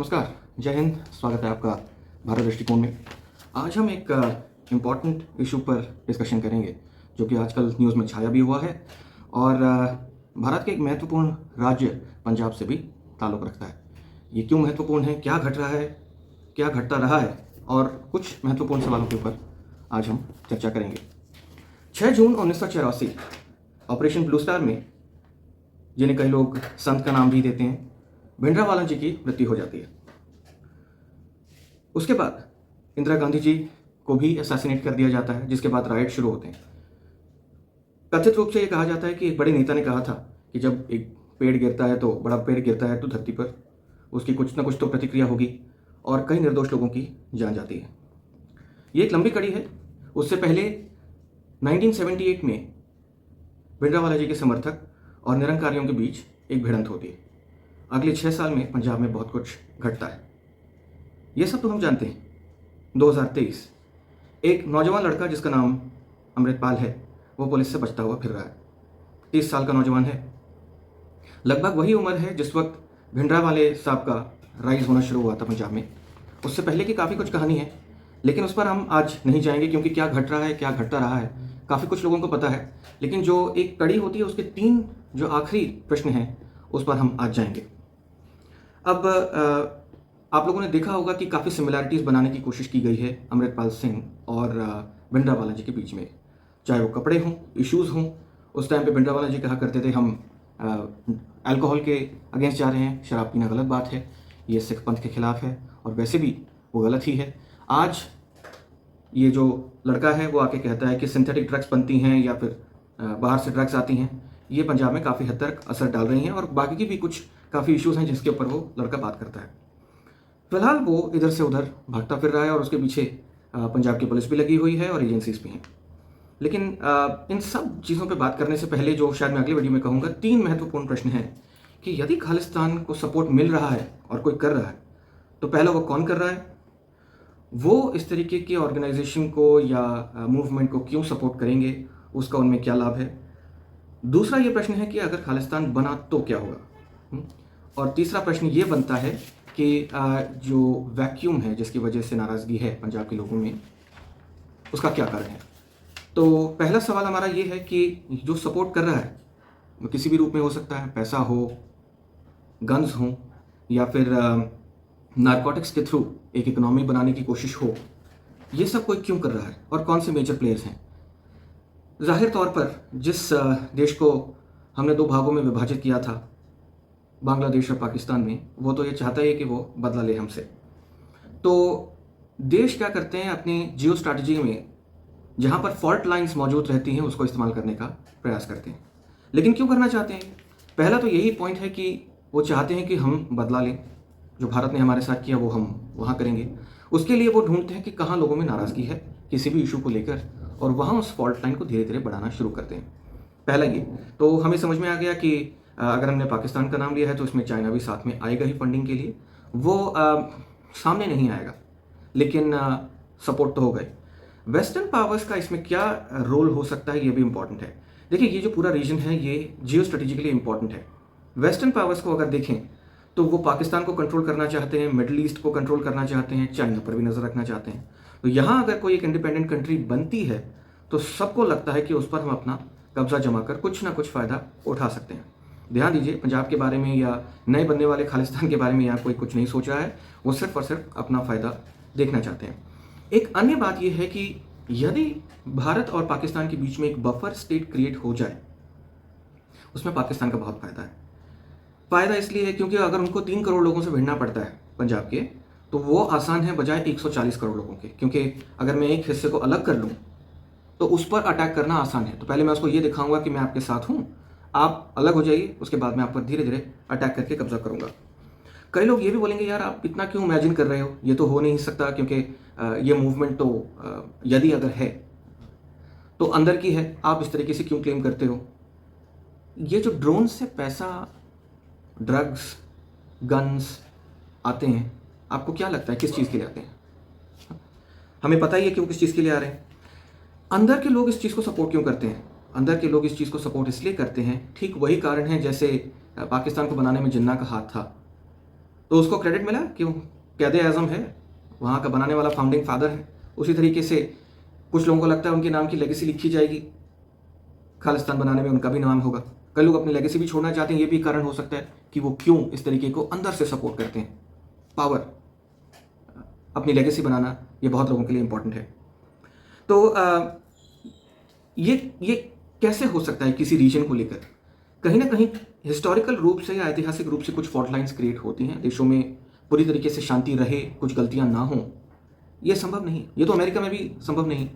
नमस्कार, जय हिंद। स्वागत है आपका भारत दृष्टिकोण में। आज हम एक इम्पॉर्टेंट इशू पर डिस्कशन करेंगे जो कि आजकल न्यूज़ में छाया भी हुआ है और भारत के एक महत्वपूर्ण राज्य पंजाब से भी ताल्लुक़ रखता है। ये क्यों महत्वपूर्ण है, क्या घट रहा है, क्या घटता रहा है और कुछ महत्वपूर्ण सवालों के ऊपर आज हम चर्चा करेंगे। 6 जून 1984 ऑपरेशन ब्लू स्टार में, जिन्हें कई लोग संत का नाम भी देते हैं, भिंडरावाला जी की मृत्यु हो जाती है। उसके बाद इंदिरा गांधी जी को भी असैसिनेट कर दिया जाता है, जिसके बाद राइट शुरू होते हैं। कथित रूप से ये कहा जाता है कि एक बड़े नेता ने कहा था कि जब एक पेड़ गिरता है तो बड़ा पेड़ गिरता है तो धरती पर उसकी कुछ ना कुछ तो प्रतिक्रिया होगी और कई निर्दोष लोगों की जान जाती है। ये एक लंबी कड़ी है। उससे पहले 1978 में भिंडरावाला जी के समर्थक और निरंकारियों के बीच एक भिड़ंत होती है। अगले 6 साल में पंजाब में बहुत कुछ घटता है। यह सब तो हम जानते हैं। 2023 एक नौजवान लड़का जिसका नाम अमृतपाल है, वो पुलिस से बचता हुआ फिर रहा है। 30 साल का नौजवान है। लगभग वही उम्र है जिस वक्त भिंडरावाले साहब का राइज होना शुरू हुआ था पंजाब में। उससे पहले की काफ़ी कुछ कहानी है, लेकिन उस पर हम आज नहीं जाएंगे क्योंकि क्या घट रहा है, क्या घटता रहा है, काफ़ी कुछ लोगों को पता है। लेकिन जो एक कड़ी होती है, उसके 3 जो आखिरी प्रश्न हैं, उस पर हम आज जाएंगे। अब आप लोगों ने देखा होगा कि काफ़ी सिमिलैरिटीज़ बनाने की कोशिश की गई है अमृतपाल सिंह और भिंडरावाला जी के बीच में, चाहे वो कपड़े हों, इश्यूज़ हों। उस टाइम पे भिंडरावाला जी कहा करते थे हम अल्कोहल के अगेंस्ट जा रहे हैं, शराब पीना गलत बात है, ये सिख पंथ के खिलाफ है और वैसे भी वो गलत ही है। आज ये जो लड़का है वो आके कहता है कि सिंथेटिक ड्रग्स बनती हैं या फिर बाहर से ड्रग्स आती हैं, ये पंजाब में काफ़ी हद तक असर डाल रही हैं और बाकी की भी कुछ काफ़ी इश्यूज़ हैं जिसके ऊपर वो लड़का बात करता है। फिलहाल वो इधर से उधर भागता फिर रहा है और उसके पीछे पंजाब की पुलिस भी लगी हुई है और एजेंसीज भी हैं। लेकिन इन सब चीज़ों पे बात करने से पहले, जो शायद मैं अगली वीडियो में कहूँगा, 3 महत्वपूर्ण प्रश्न हैं कि यदि खालिस्तान को सपोर्ट मिल रहा है और कोई कर रहा है तो पहला वो कौन कर रहा है, वो इस तरीके के ऑर्गेनाइजेशन को या मूवमेंट को क्यों सपोर्ट करेंगे, उसका उनमें क्या लाभ है। दूसरा ये प्रश्न है कि अगर खालिस्तान बना तो क्या होगा। और तीसरा प्रश्न ये बनता है कि जो वैक्यूम है जिसकी वजह से नाराज़गी है पंजाब के लोगों में, उसका क्या कारण है। तो पहला सवाल हमारा ये है कि जो सपोर्ट कर रहा है वो किसी भी रूप में हो सकता है, पैसा हो, गन्स हो या फिर नारकोटिक्स के थ्रू एक इकोनॉमी बनाने की कोशिश हो। ये सब कोई क्यों कर रहा है और कौन से मेजर प्लेयर्स हैं। जाहिर तौर पर जिस देश को हमने 2 भागों में विभाजित किया था, बांग्लादेश और पाकिस्तान में, वो तो ये चाहता है कि वो बदला ले हमसे। तो देश क्या करते हैं, अपनी जियो स्ट्रैटेजी में जहाँ पर फॉल्ट लाइंस मौजूद रहती हैं उसको इस्तेमाल करने का प्रयास करते हैं। लेकिन क्यों करना चाहते हैं? पहला तो यही पॉइंट है कि वो चाहते हैं कि हम बदला लें, जो भारत ने हमारे साथ किया वो हम वहाँ करेंगे। उसके लिए वो ढूंढते हैं कि कहाँ लोगों में नाराज़गी है किसी भी इशू को लेकर, और वहाँ उस फॉल्ट लाइन को धीरे धीरे बढ़ाना शुरू करते हैं। पहला ये तो हमें समझ में आ गया कि अगर हमने पाकिस्तान का नाम लिया है तो इसमें चाइना भी साथ में आएगा ही फंडिंग के लिए। वो सामने नहीं आएगा लेकिन सपोर्ट तो हो गए। वेस्टर्न पावर्स का इसमें क्या रोल हो सकता है, ये भी इंपॉर्टेंट है। देखिए, ये जो पूरा रीजन है ये जियो स्ट्रेटेजिकली इंपॉर्टेंट है। वेस्टर्न पावर्स को अगर देखें तो वो पाकिस्तान को कंट्रोल करना चाहते हैं, मिडल ईस्ट को कंट्रोल करना चाहते हैं, चाइना पर भी नज़र रखना चाहते हैं। तो यहाँ अगर कोई एक इंडिपेंडेंट कंट्री बनती है तो सबको लगता है कि उस पर हम अपना कब्जा जमा कर कुछ ना कुछ फ़ायदा उठा सकते हैं। ध्यान दीजिए, पंजाब के बारे में या नए बनने वाले खालिस्तान के बारे में यहाँ कोई कुछ नहीं सोच रहा है। वो सिर्फ और सिर्फ अपना फ़ायदा देखना चाहते हैं। एक अन्य बात यह है कि यदि भारत और पाकिस्तान के बीच में एक बफर स्टेट क्रिएट हो जाए, उसमें पाकिस्तान का बहुत फ़ायदा है। फ़ायदा इसलिए है क्योंकि अगर उनको 3 करोड़ लोगों से भिड़ना पड़ता है पंजाब के, तो वो आसान है बजाय 140 करोड़ लोगों के। क्योंकि अगर मैं एक हिस्से को अलग कर लूँ तो उस पर अटैक करना आसान है। तो पहले मैं उसको ये दिखाऊंगा कि मैं आपके साथ हूँ, आप अलग हो जाइए, उसके बाद मैं आप पर धीरे धीरे अटैक करके कब्जा करूंगा। कई लोग ये भी बोलेंगे, यार आप इतना क्यों इमेजिन कर रहे हो, ये तो हो नहीं सकता, क्योंकि ये मूवमेंट तो यदि अगर है तो अंदर की है, आप इस तरीके से क्यों क्लेम करते हो। ये जो ड्रोन से पैसा, ड्रग्स, गन्स आते हैं, आपको क्या लगता है किस चीज़ के लिए आते हैं? हमें पता ही है कि वो किस चीज़ के लिए आ रहे हैं। अंदर के लोग इस चीज़ को सपोर्ट क्यों करते हैं? अंदर के लोग इस चीज़ को सपोर्ट इसलिए करते हैं, ठीक वही कारण है जैसे पाकिस्तान को बनाने में जिन्ना का हाथ था। तो उसको क्रेडिट मिला कि वो क़ायद आज़म है, वहाँ का बनाने वाला फाउंडिंग फादर है। उसी तरीके से कुछ लोगों को लगता है उनके नाम की लेगेसी लिखी जाएगी, खालिस्तान बनाने में उनका भी नाम होगा। कई लोग अपनी लेगेसी भी छोड़ना चाहते हैं, ये भी कारण हो सकता है कि वो क्यों इस तरीके को अंदर से सपोर्ट करते हैं। पावर, अपनी लेगेसी बनाना, ये बहुत लोगों के लिए इंपॉर्टेंट है। तो ये कैसे हो सकता है किसी रीजन को लेकर? कहीं ना कहीं हिस्टोरिकल रूप से या ऐतिहासिक रूप से कुछ फॉल्ट लाइन्स क्रिएट होती हैं, देशों में पूरी तरीके से शांति रहे, कुछ गलतियां ना हों, ये संभव नहीं। ये तो अमेरिका में भी संभव नहीं।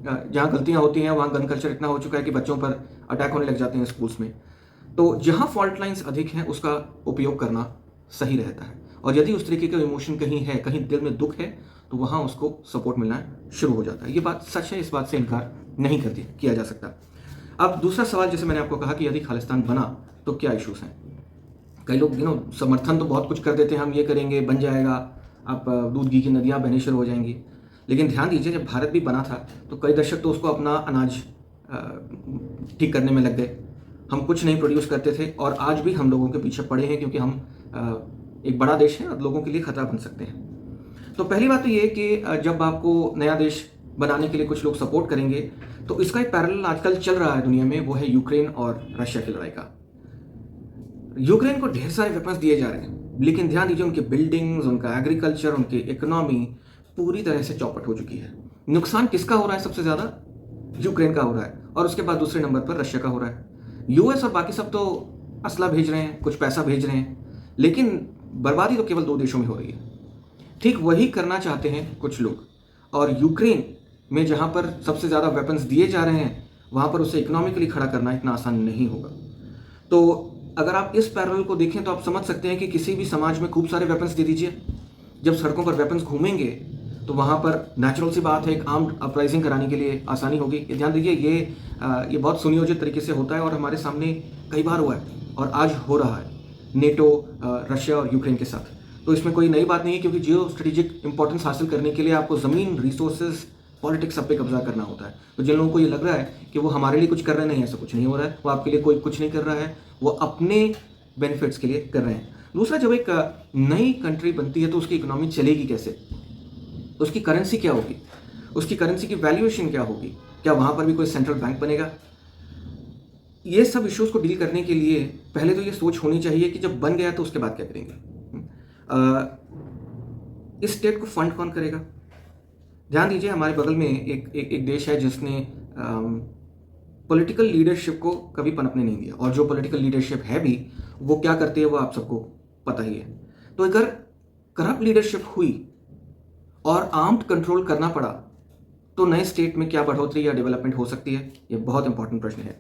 जहाँ गलतियां होती हैं वहाँ गन कल्चर इतना हो चुका है कि बच्चों पर अटैक होने लग जाते हैं स्कूल्स में। तो जहाँ फॉल्ट लाइन्स अधिक हैं उसका उपयोग करना सही रहता है, और यदि उस तरीके का इमोशन कहीं है, कहीं दिल में दुख है, तो वहाँ उसको सपोर्ट मिलना शुरू हो जाता है। ये बात सच है, इस बात से इनकार नहीं किया जा सकता। अब दूसरा सवाल, जैसे मैंने आपको कहा कि यदि खालिस्तान बना तो क्या इश्यूज हैं। कई लोग समर्थन तो बहुत कुछ कर देते हैं, हम ये करेंगे, बन जाएगा, आप दूध घी की नदियाँ बहनी शुरू हो जाएंगी। लेकिन ध्यान दीजिए, जब भारत भी बना था तो कई दशक तो उसको अपना अनाज ठीक करने में लग गए। हम कुछ नहीं प्रोड्यूस करते थे, और आज भी हम लोगों के पीछे पड़े हैं, क्योंकि हम एक बड़ा देश है और लोगों के लिए खतरा बन सकते हैं। तो पहली बात तो ये कि जब आपको नया देश बनाने के लिए कुछ लोग सपोर्ट करेंगे, तो इसका एक पैरेलल आजकल चल रहा है दुनिया में, वो है यूक्रेन और रशिया की लड़ाई का। यूक्रेन को ढेर सारे वेपन्स दिए जा रहे हैं, लेकिन ध्यान दीजिए उनके बिल्डिंग्स, उनका एग्रीकल्चर, उनकी इकोनॉमी पूरी तरह से चौपट हो चुकी है। नुकसान किसका हो रहा है? सबसे ज़्यादा यूक्रेन का हो रहा है, और उसके बाद दूसरे नंबर पर रशिया का हो रहा है। यूएस और बाकी सब तो असला भेज रहे हैं, कुछ पैसा भेज रहे हैं, लेकिन बर्बादी तो केवल 2 देशों में हो रही है। ठीक वही करना चाहते हैं कुछ लोग, और यूक्रेन में जहाँ पर सबसे ज़्यादा वेपन्स दिए जा रहे हैं, वहाँ पर उसे इकोनॉमिकली खड़ा करना इतना आसान नहीं होगा। तो अगर आप इस पैरेलल को देखें तो आप समझ सकते हैं कि किसी भी समाज में खूब सारे वेपन्स दे दीजिए, जब सड़कों पर वेपन्स घूमेंगे तो वहाँ पर नेचुरल सी बात है, एक आर्म्ड अपराइजिंग कराने के लिए आसानी होगी। ध्यान दीजिए, ये बहुत सुनियोजित तरीके से होता है, और हमारे सामने कई बार हुआ है और आज हो रहा है नेटो, रशिया और यूक्रेन के साथ। तो इसमें कोई नई बात नहीं है, क्योंकि जियो स्ट्रेटेजिक इंपॉर्टेंस हासिल करने के लिए आपको ज़मीन, रिसोर्सेज, पॉलिटिक्स सब पे कब्जा करना होता है। तो जिन लोगों को ये लग रहा है कि वो हमारे लिए कुछ कर रहे हैं, नहीं, ऐसा कुछ नहीं हो रहा है। वो आपके लिए कोई कुछ नहीं कर रहा है, वो अपने बेनिफिट्स के लिए कर रहे हैं। दूसरा, जब एक नई कंट्री बनती है तो उसकी इकोनॉमी चलेगी कैसे? उसकी करेंसी क्या होगी? उसकी करेंसी की वैल्यूएशन क्या होगी? क्या वहाँ पर भी कोई सेंट्रल बैंक बनेगा? ये सब इश्यूज को डील करने के लिए पहले तो ये सोच होनी चाहिए कि जब बन गया तो उसके बाद क्या करेंगे। इस स्टेट को फंड कौन करेगा? ध्यान दीजिए, हमारे बगल में एक देश है जिसने पॉलिटिकल लीडरशिप को कभी पनपने नहीं दिया, और जो पॉलिटिकल लीडरशिप है भी वो क्या करती है वो आप सबको पता ही है। तो अगर करप्ट लीडरशिप हुई और आर्म्ड कंट्रोल करना पड़ा, तो नए स्टेट में क्या बढ़ोतरी या डेवलपमेंट हो सकती है? ये बहुत इंपॉर्टेंट प्रश्न है।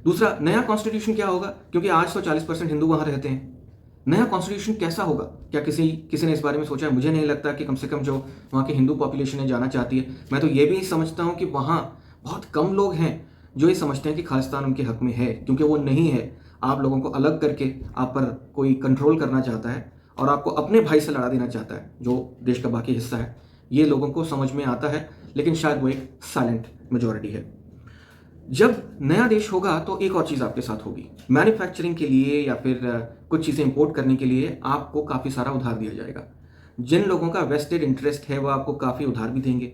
दूसरा, नया कॉन्स्टिट्यूशन क्या होगा? क्योंकि आज तो 40% हिंदू वहां रहते हैं। नया कॉन्स्टिट्यूशन कैसा होगा? क्या किसी ने इस बारे में सोचा है? मुझे नहीं लगता कि कम से कम जो वहाँ की हिंदू पॉपुलेशन है जाना चाहती है। मैं तो ये भी समझता हूँ कि वहाँ बहुत कम लोग हैं जो ये समझते हैं कि खालिस्तान उनके हक में है, क्योंकि वो नहीं है। आप लोगों को अलग करके आप पर कोई कंट्रोल करना चाहता है और आपको अपने भाई से लड़ा देना चाहता है जो देश का बाकी हिस्सा है। ये लोगों को समझ में आता है, लेकिन शायद वो एक साइलेंट मेजॉरिटी है। जब नया देश होगा तो एक और चीज़ आपके साथ होगी, मैन्युफैक्चरिंग के लिए या फिर कुछ चीज़ें इंपोर्ट करने के लिए आपको काफ़ी सारा उधार दिया जाएगा। जिन लोगों का वेस्टेड इंटरेस्ट है वो आपको काफ़ी उधार भी देंगे।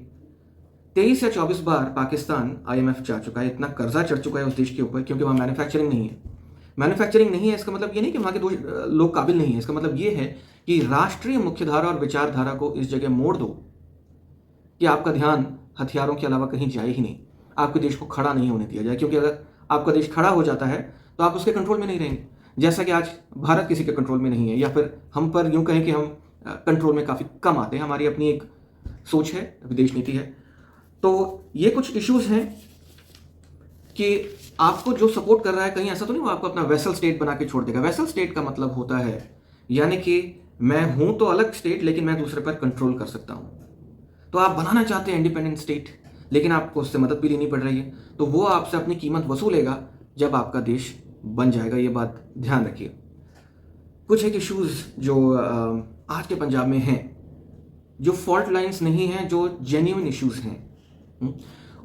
23 या 24 बार पाकिस्तान IMF जा चुका है, इतना कर्जा चढ़ चुका है उस देश के ऊपर, क्योंकि वहाँ मैन्युफैक्चरिंग नहीं है। मैन्युफैक्चरिंग नहीं है इसका मतलब ये नहीं कि वहाँ के लोग काबिल नहीं है। इसका मतलब ये है कि राष्ट्रीय मुख्यधारा और विचारधारा को इस जगह मोड़ दो कि आपका ध्यान हथियारों के अलावा कहीं जाए ही नहीं, आपके देश को खड़ा नहीं होने दिया जाए। क्योंकि अगर आपका देश खड़ा हो जाता है तो आप उसके कंट्रोल में नहीं रहेंगे, जैसा कि आज भारत किसी के कंट्रोल में नहीं है, या फिर हम पर यूं कहें कि हम कंट्रोल में काफ़ी कम आते हैं। हमारी अपनी एक सोच है, विदेश नीति है। तो ये कुछ इश्यूज हैं कि आपको जो सपोर्ट कर रहा है, कहीं ऐसा तो नहीं वो आपको अपना वेसल स्टेट बना के छोड़ देगा। वेसल स्टेट का मतलब होता है यानी कि मैं हूं तो अलग स्टेट, लेकिन मैं दूसरे पर कंट्रोल कर सकता हूं। तो आप बनाना चाहते हैं इंडिपेंडेंट स्टेट, लेकिन आपको उससे मदद भी लेनी पड़ रही है, तो वो आपसे अपनी कीमत वसूलेगा जब आपका देश बन जाएगा। ये बात ध्यान रखिए। कुछ एक इश्यूज जो आज के पंजाब में हैं, जो फॉल्ट लाइंस नहीं हैं, जो जेन्युइन इश्यूज हैं,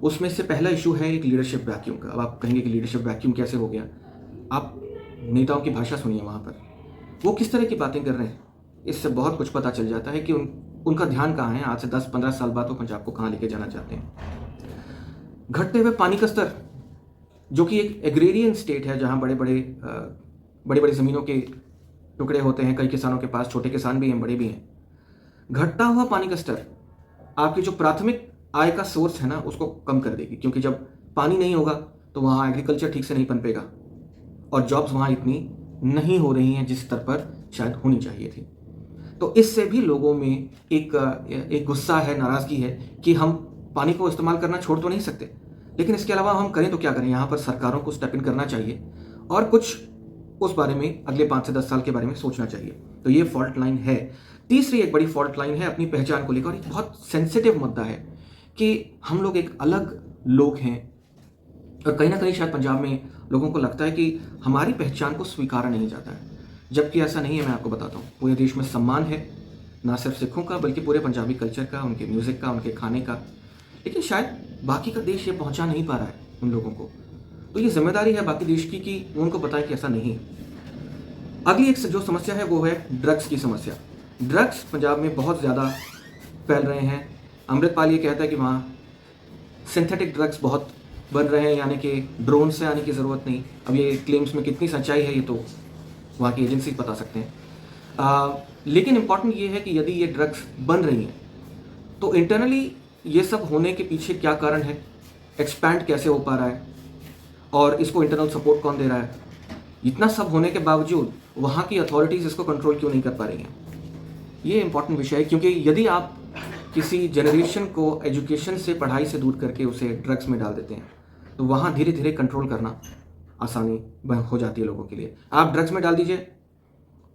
उसमें से पहला इशू है एक लीडरशिप वैक्यूम का। अब आप कहेंगे कि लीडरशिप वैक्यूम कैसे हो गया? आप नेताओं की भाषा सुनिए, वहाँ पर वो किस तरह की बातें कर रहे हैं। इससे बहुत कुछ पता चल जाता है कि उनका ध्यान कहाँ है। आज से 10-15 साल बाद वो पंजाब को कहाँ लेके जाना चाहते हैं। घटते हुए पानी का स्तर, जो कि एक एग्रेरियन स्टेट है जहाँ बड़े बड़े ज़मीनों के टुकड़े होते हैं, कई किसानों के पास, छोटे किसान भी हैं, बड़े भी हैं। घटता हुआ पानी का स्तर आपकी जो प्राथमिक आय का सोर्स है ना, उसको कम कर देगी, क्योंकि जब पानी नहीं होगा तो वहाँ एग्रीकल्चर ठीक से नहीं पनपेगा और जॉब्स वहाँ इतनी नहीं हो रही हैं जिस स्तर पर शायद होनी चाहिए थी। तो इससे भी लोगों में एक गुस्सा है, नाराज़गी है कि हम पानी को इस्तेमाल करना छोड़ तो नहीं सकते, लेकिन इसके अलावा हम करें तो क्या करें। यहाँ पर सरकारों को स्टेप इन करना चाहिए और कुछ उस बारे में अगले 5 से 10 साल के बारे में सोचना चाहिए। तो ये फॉल्ट लाइन है। तीसरी एक बड़ी फॉल्ट लाइन है अपनी पहचान को लेकर। एक बहुत सेंसिटिव मुद्दा है कि हम लोग एक अलग लोग हैं और कहीं ना कहीं शायद पंजाब में लोगों को लगता है कि हमारी पहचान को स्वीकारा नहीं जाता है, जबकि ऐसा नहीं है। मैं आपको बताता हूँ, पूरे देश में सम्मान है, ना सिर्फ सिखों का बल्कि पूरे पंजाबी कल्चर का, उनके म्यूज़िक का, उनके खाने का, लेकिन शायद बाकी का देश ये पहुँचा नहीं पा रहा है उन लोगों को। तो ये जिम्मेदारी है बाकी देश की कि उनको पता है कि ऐसा नहीं। अगली एक जो समस्या है वो है ड्रग्स की समस्या। ड्रग्स पंजाब में बहुत ज़्यादा फैल रहे हैं। अमृतपाल ये कहता है कि वहाँ सिंथेटिक ड्रग्स बहुत बन रहे हैं, यानी कि ड्रोन से आने की ज़रूरत नहीं। अब ये क्लेम्स में कितनी सच्चाई है ये तो वहाँ की एजेंसी बता सकते हैं। लेकिन इम्पॉर्टेंट ये है कि यदि ये ड्रग्स बन रही हैं तो इंटरनली ये सब होने के पीछे क्या कारण है, एक्सपैंड कैसे हो पा रहा है और इसको इंटरनल सपोर्ट कौन दे रहा है। इतना सब होने के बावजूद वहाँ की अथॉरिटीज़ इसको कंट्रोल क्यों नहीं कर पा रही हैं, ये इंपॉर्टेंट विषय है। क्योंकि यदि आप किसी जनरेशन को एजुकेशन से, पढ़ाई से दूर करके उसे ड्रग्स में डाल देते हैं तो वहाँ धीरे धीरे कंट्रोल करना आसानी हो जाती है लोगों के लिए। आप ड्रग्स में डाल दीजिए,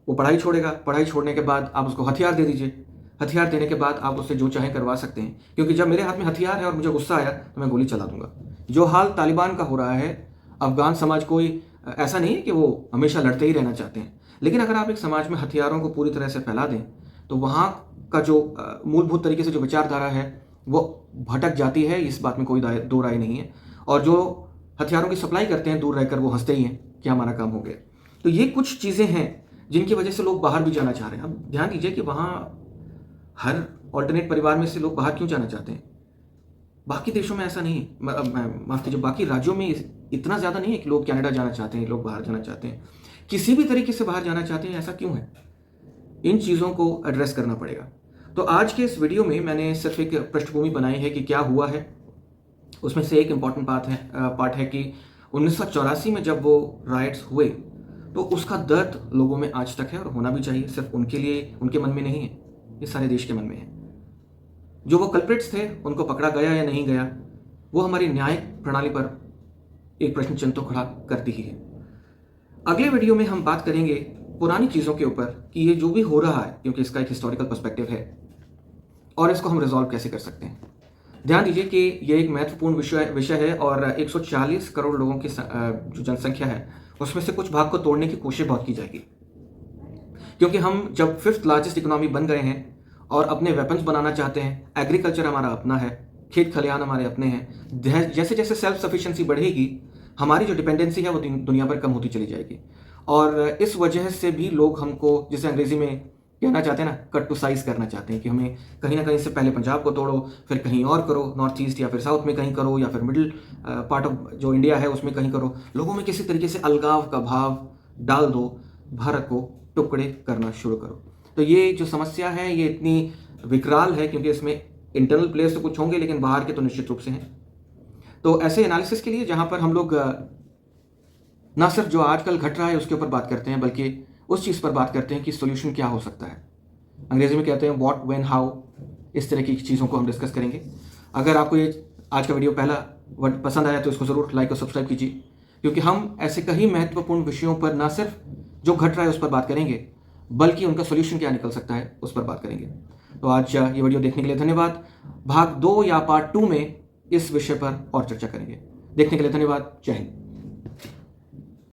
वो पढ़ाई छोड़ेगा, पढ़ाई छोड़ने के बाद आप उसको हथियार दे दीजिए, हथियार देने के बाद आप उससे जो चाहें करवा सकते हैं। क्योंकि जब मेरे हाथ में हथियार है और मुझे गुस्सा आया तो मैं गोली चला दूंगा। जो हाल तालिबान का हो रहा है, अफगान समाज कोई ऐसा नहीं है कि वो हमेशा लड़ते ही रहना चाहते हैं, लेकिन अगर आप एक समाज में हथियारों को पूरी तरह से फैला दें तो वहाँ का जो मूलभूत तरीके से जो विचारधारा है वो भटक जाती है। इस बात में कोई दो राय नहीं है। और जो हथियारों की सप्लाई करते हैं दूर रहकर वो हंसते ही हैं कि हमारा काम हो गया। तो ये कुछ चीज़ें हैं जिनकी वजह से लोग बाहर भी जाना चाह रहे हैं। अब ध्यान दीजिए कि वहाँ हर ऑल्टरनेट परिवार में से लोग बाहर क्यों जाना चाहते हैं। बाकी देशों में ऐसा नहीं है, माफ कीजिए, बाकी राज्यों में इतना ज़्यादा नहीं है कि लोग कनाडा जाना चाहते हैं, लोग बाहर जाना चाहते हैं, किसी भी तरीके से बाहर जाना चाहते हैं। ऐसा क्यों है, इन चीज़ों को एड्रेस करना पड़ेगा। तो आज के इस वीडियो में मैंने सिर्फ एक पृष्ठभूमि बनाई है कि क्या हुआ है। उसमें से एक इम्पॉर्टेंट पार्ट है कि 1984 में जब वो राइट्स हुए तो उसका दर्द लोगों में आज तक है और होना भी चाहिए। सिर्फ उनके लिए, उनके मन में नहीं है, ये सारे देश के मन में है। जो वो कल्प्रिट्स थे उनको पकड़ा गया या नहीं गया, वो हमारी न्यायिक प्रणाली पर एक प्रश्न चिन्ह तो खड़ा करती ही है। अगले वीडियो में हम बात करेंगे पुरानी चीज़ों के ऊपर कि ये जो भी हो रहा है, क्योंकि इसका एक हिस्टोरिकल पर्सपेक्टिव है, और इसको हम रिजॉल्व कैसे कर सकते हैं। ध्यान दीजिए कि ये एक महत्वपूर्ण विषय है और 140 करोड़ लोगों की जो जनसंख्या है उसमें से कुछ भाग को तोड़ने की कोशिश बहुत की जाएगी। क्योंकि हम जब 5th लार्जेस्ट इकोनॉमी बन गए हैं और अपने वेपन्स बनाना चाहते हैं, एग्रीकल्चर हमारा अपना है, खेत खलिहान हमारे अपने हैं, जैसे जैसे सेल्फ सफिशिएंसी बढ़ेगी हमारी जो डिपेंडेंसी है वो दुनिया पर कम होती चली जाएगी। और इस वजह से भी लोग हमको, जिसे अंग्रेजी में कहना चाहते हैं ना, कट टू साइज करना चाहते हैं कि हमें कहीं ना कहीं से पहले पंजाब को तोड़ो, फिर कहीं और करो, नॉर्थ ईस्ट या फिर साउथ में कहीं करो, या फिर मिडिल पार्ट ऑफ जो इंडिया है उसमें कहीं करो। लोगों में किसी तरीके से अलगाव का भाव डाल दो, भारत को टुकड़े करना शुरू करो। तो ये जो समस्या है ये इतनी विकराल है क्योंकि इसमें इंटरनल प्लेयर्स तो कुछ होंगे लेकिन बाहर के तो निश्चित रूप से हैं। तो ऐसे एनालिसिस के लिए जहाँ पर हम लोग ना सिर्फ जो आजकल घट रहा है उसके ऊपर बात करते हैं, बल्कि उस चीज़ पर बात करते हैं कि सोल्यूशन क्या हो सकता है। अंग्रेजी में कहते हैं व्हाट, व्हेन, हाउ, इस तरह की चीज़ों को हम डिस्कस करेंगे। अगर आपको ये आज का वीडियो पहला पसंद आया तो इसको ज़रूर लाइक और सब्सक्राइब कीजिए, क्योंकि हम ऐसे कई महत्वपूर्ण विषयों पर ना सिर्फ जो घट रहा है उस पर बात करेंगे, बल्कि उनका सोल्यूशन क्या निकल सकता है उस पर बात करेंगे। तो आज ये वीडियो देखने के लिए धन्यवाद। भाग 2 या पार्ट 2 में इस विषय पर और चर्चा करेंगे। देखने के लिए धन्यवाद। जय हिंद।